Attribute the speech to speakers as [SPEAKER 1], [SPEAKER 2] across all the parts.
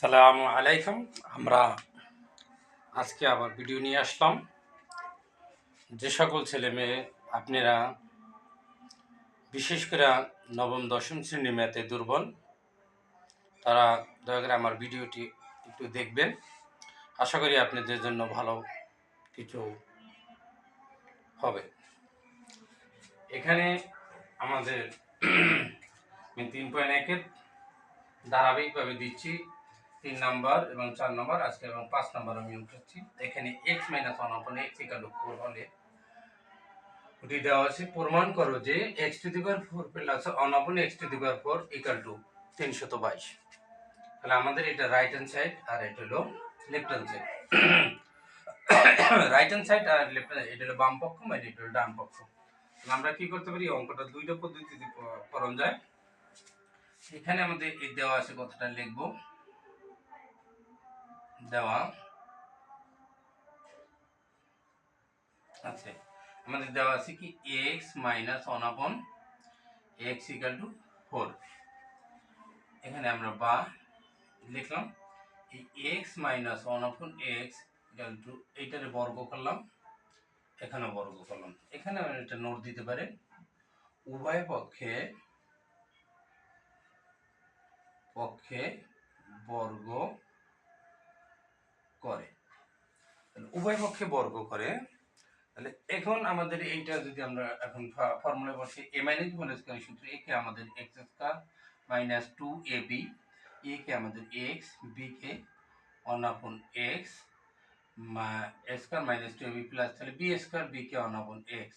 [SPEAKER 1] আসসালামু আলাইকুম। আমরা আজকে আবার ভিডিও নিয়ে আসলাম। যে সকল ছেলে মেয়ে আপনারা বিশেষ করে নবম দশম শ্রেণী ম্যাথে দুর্বল, তারা দয়া করে আমার ভিডিওটি একটু দেখবেন। আশা করি আপনাদের জন্য ভালো কিছু হবে। এখানে আমাদের আমি 3.1-এর ধারাবাহিকভাবে দিচ্ছি 3 নাম্বার এবং 4 নাম্বার আজকে এবং 5 নাম্বার আমি উঠাচ্ছি। এখানে x - 1 x = 4 হলে ওটি দেওয়া আছে, প্রমাণ করো যে x⁴ plus 1 x⁴ equal to 322। তাহলে আমাদের এটা রাইট হ্যান্ড সাইড আর এটা হলো left hand side. Right hand side আর লেফট হ্যান্ড, এটা হলো বাম পক্ষ মানে এটা হলো ডান পক্ষ। তাহলে আমরা কি করতে পারি, অঙ্কটা দুইটা পদ্ধতিতে করণ যায়। এখানে আমাদের এই দেওয়া আছে, কথাটা লিখবো। দেওয়া আছে, আমাদের দেওয়া আছে কি x - 1 x = 4। এখানে আমরা বা লিখলাম এই x - 1 x এইটারে বর্গ করলাম, এখানে বর্গ করলাম। এখানে আমরা এটা নোট দিতে পারি, উভয় পক্ষে বর্গ করে। উভয় পক্ষে বর্গ করে। তাহলে এখন আমাদের এইটা যদি আমরা এখন ফর্মুলা বসি, a - b সূত্র, a কে আমাদের x² - 2ab, a কে আমাদের x, b কে 1/x a² - 2ab প্লাস তাহলে b² b কে 1/x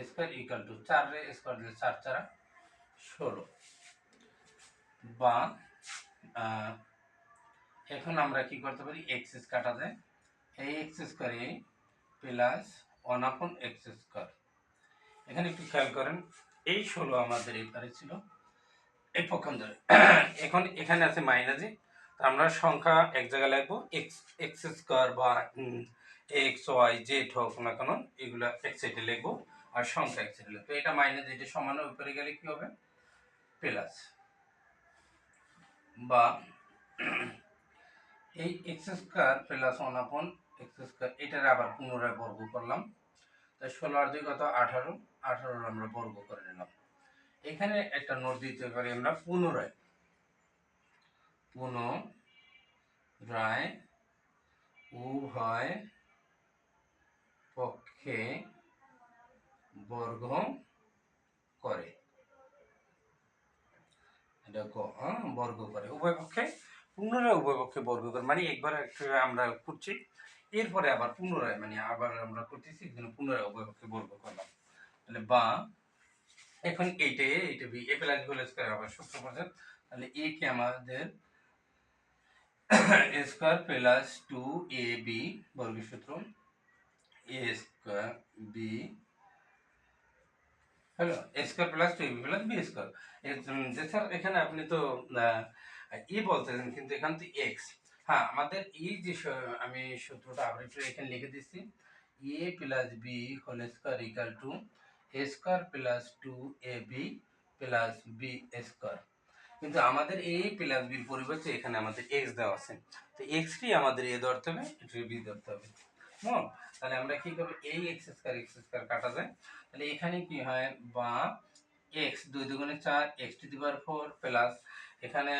[SPEAKER 1] স্কয়ার ইকুয়াল টু 4 রে স্কয়ার দিলে 4 4 16। বা এখন আমরা কি করতে পারি, x কাটা যায়, এই x² প্লাস 1/x²। এখানে একটু খেয়াল করেন, এই 16 আমাদের এপারে ছিল, এই পক্ষান্তরে। এখন এখানে আছে মাইনাসে, আমরা সংখ্যা এক জায়গায় লিখবো, x² বা x y z হোক না কেন এগুলা এক সাইডে লিখবো আর সংখ্যা এক সাইডে লিখবো। এটা মাইনাস, এটা সমান উপরে গেলে কি হবে, প্লাস। বা এই x² প্লাস 1/x², এটার আবার পুনরায় বর্গ করলাম। তাই 16 আর 2 কত, 18, 18 আমরা বর্গ করে নিলাম। এখানে একটা নোট দিতে পারি আমরা, পুনরায় উভয় পক্ষে বর্গ করে। এটা বর্গ করে, উভয় পক্ষে পুনরায় উভয় পক্ষে বর্গ করে, মানে একবার আমরা করছি, এরপরে আবার পুনরায় মানে আবার আমরা করতেছি, পুনরায় উভয় পক্ষে বর্গ করলাম। তাহলে বা এখন এইটা B, a plus b whole square আবার সূত্র পড়ছেন। তাহলে a কে আমাদের a স্কয়ার প্লাস 2ab বর্গের সূত্র, a স্কয়ার b হলো a square plus 2ab plus b square. Sir এখানে আপনি তো বলতেছেন, কিন্তু এখানে তো x। হ্যাঁ, আমাদের এই যে আমি সূত্রটা আবার একটু এখানে লিখে দিচ্ছি, a plus b whole square equal to a square plus 2ab plus b square. কিন্তু আমাদের a প্লাস b এর পরিবর্তে এখানে আমাদের x দেওয়া আছে, তো x টি আমাদের a ধরতে হবে, এটা b ধরতে হবে। তাহলে আমরা কি করব, এই x² কাটা যায়। তাহলে এখানে কি হয়, বা x 2 দুগুণে 4 x⁴ প্লাস এখানে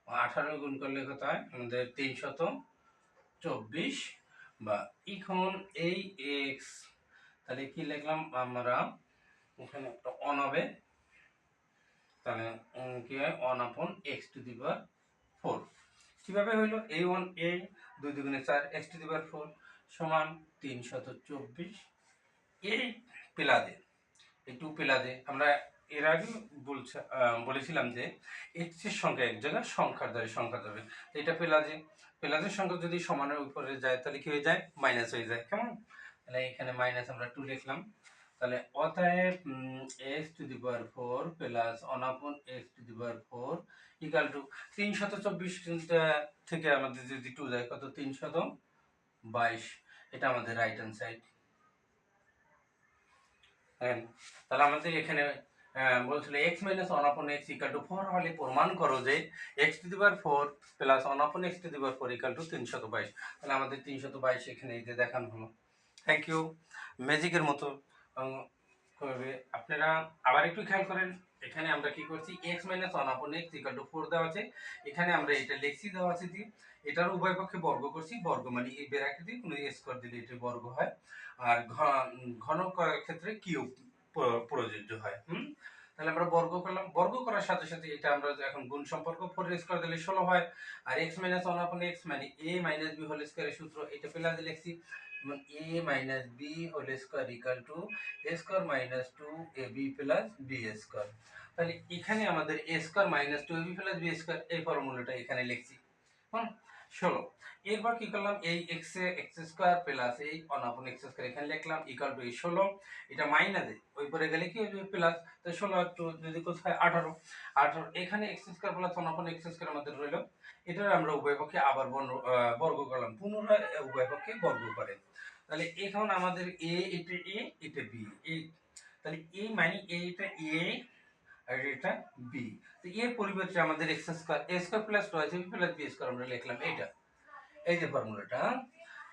[SPEAKER 1] 18 গুণ করলে কত হয় আমাদের 324। বা এখন এই x, তাহলে কি লিখলাম আমরা, এখানে একটা অন হবে, তাহলে কি হয় 1/x⁴। কিভাবে হইলো, এই 1 a 2 দুগুণে 4 x⁴ সমান 324। এই পেলাদে, এই 2 পেলাদে আমরা এর আগে বলেছিলাম যে x এর সংখ্যা এক জায়গায়, সংখ্যার দ্বারা সংখ্যা যাবে। এটা পেলাদের সংখ্যা যদি সমানের উপরে যায় তাহলে কি হয়ে যায়, মাইনাস হয়ে যায়। কেমন, তাহলে এখানে মাইনাস আমরা 2 লিখলাম। তাহলে অতএব x⁴ plus 1/x⁴ equal to 324 থেকে আমাদের যদি 2 যায় কত, 322। এটা আমাদের রাইট হ্যান্ড সাইড। তাহলে আমাদের এখানে বলছিল X minus one upon X equal to four হলে প্রমাণ করো যে X to the power four plus one upon X to the power four equal to 322। তাহলে আমাদের 322 এখানে এই যে দেখানো হলো। Thank you. ম্যাজিকের মতো করবে। আপনারা আবার একটু খেয়াল করেন, এখানে আমরা কি করছি x minus one upon X equal to four দেওয়া আছে, এখানে আমরা এটা লিখছি দেওয়া আছে দিয়ে এটার উভয় পক্ষে বর্গ করছি, বর্গ মানে এই ব্র্যাকেট দিয়ে কোনো স্কোয়ার দিলে এটা বর্গ হয়, আর ঘন ক্ষেত্রে কিউব প্রযোজ্য হয়। তাহলে আমরা বর্গ করলাম, বর্গ করার সাথে সাথে এটা আমরা এখন গুণ সম্পর্ক 4 স্কয়ার দিলে 16 হয়, আর x মাইনাস 1 আপন x মানে a মাইনাস b হোল স্কয়ারের সূত্র এটা প্লাস লিখছি, এবং a minus b whole square equal to a square minus 2ab plus b square. তাহলে এখানে আমাদের a square minus 2ab plus b square এই ফর্মুলাটা এখানে লিখছি। 16। এরপর কি করলাম, এই x স্কয়ার প্লাস এই 1 আপন x স্কয়ার এখানে লিখলাম ইকুয়াল টু 16, এটা মাইনাসে ওই পরে গেলে কি হবে প্লাস, তো 16 আর 2 যদি কোথায় 18, 18 এখানে x স্কয়ার প্লাস 1 আপন x স্কয়ার আমাদের রইল, এটার আমরা উভয় পক্ষে আবার বর্গ করলাম, পুনরায় উভয় পক্ষে বর্গ করে। তাহলে এখন আমাদের a এটা a এটা b, এই তাহলে a মানে এটা a আর এটা b, তো এর পরিবর্তে আমাদের x square a square plus 2ab plus b square আমরা লিখলাম এইটা, এই যে ফর্মুলাটা।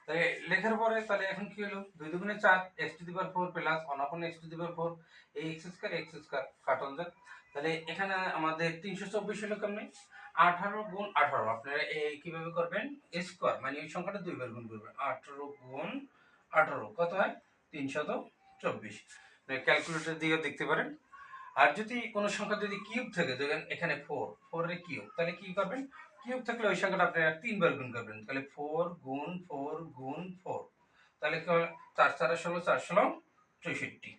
[SPEAKER 1] তাহলে লেখার পরে তাহলে এখন কি হলো 2 দুগুণে 4 x two the power 4 plus 1 আপন x টু দি পাওয়ার 4, এই x স্কয়ার কাটন যায়। তাহলে এখানে আমাদের 324 হলো কেমনে 18 গুণ 18, আপনারা এই কিভাবে করবেন স্কয়ার মানে এই সংখ্যাটা দুইবার গুণ করবেন, 18 গুণ 18 কত হয় 324, ক্যালকুলেটর দিয়ে দেখতে পারেন। আর যদি কোনো সংখ্যা যদি কিউব থাকে, দেখেন এখানে 4 4 এর কিউব, তাহলে কি করবেন কিউব থাকলে ওই সংখ্যাটা আপনারা 3 বার গুণ করবেন, তাহলে 4 গুণ 4 গুণ 4, তাহলে 4 4 16 4 16 64।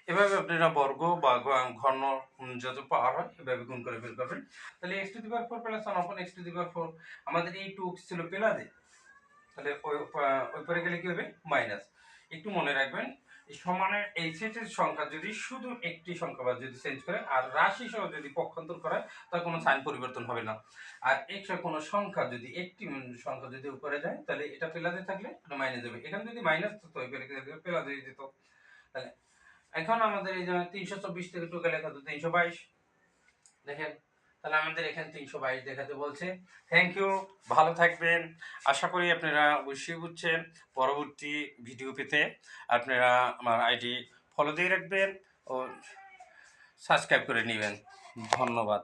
[SPEAKER 1] এভাবে আপনারা বর্গ বা ঘন যত পাওয়ার হয় এভাবে গুণ করে বের করবেন। তাহলে x two the power 4 plus 1 আপন x টু দি পাওয়ার 4, আমাদের এই 2x ছিল প্লাসে, তাহলে ওই পরে গেলে কি হবে মাইনাস। একটু মনে রাখবেন এই সমানের এই সেটের সংখ্যা যদি শুধু একটি সংখ্যা বা যদি চেঞ্জ করে আর রাশি সহ যদি পক্ষান্তর করা তার কোনো সাইন পরিবর্তন হবে না। আর এক্সট্রা কোনো সংখ্যা যদি একটি সংখ্যা যদি উপরে যায় তাহলে এটা প্লাসে থাকলে এটা মাইনাস যাবে, এখানে যদি মাইনাস থাকতো ওই পরে প্লাস হয়ে যেত। তাহলে এখন আমাদের এই যে 324 থেকে 2 গেলে কত 322, দেখেন তাহলে আমাদের এখানে 322 দেখাতে বলছে। থ্যাংক ইউ, ভালো থাকবেন। আশা করি আপনারা অবশ্যই বুঝছেন। পরবর্তী ভিডিও পেতে আপনারা আমার আইডি ফলো দিয়ে রাখবেন ও সাবস্ক্রাইব করে নেবেন। ধন্যবাদ।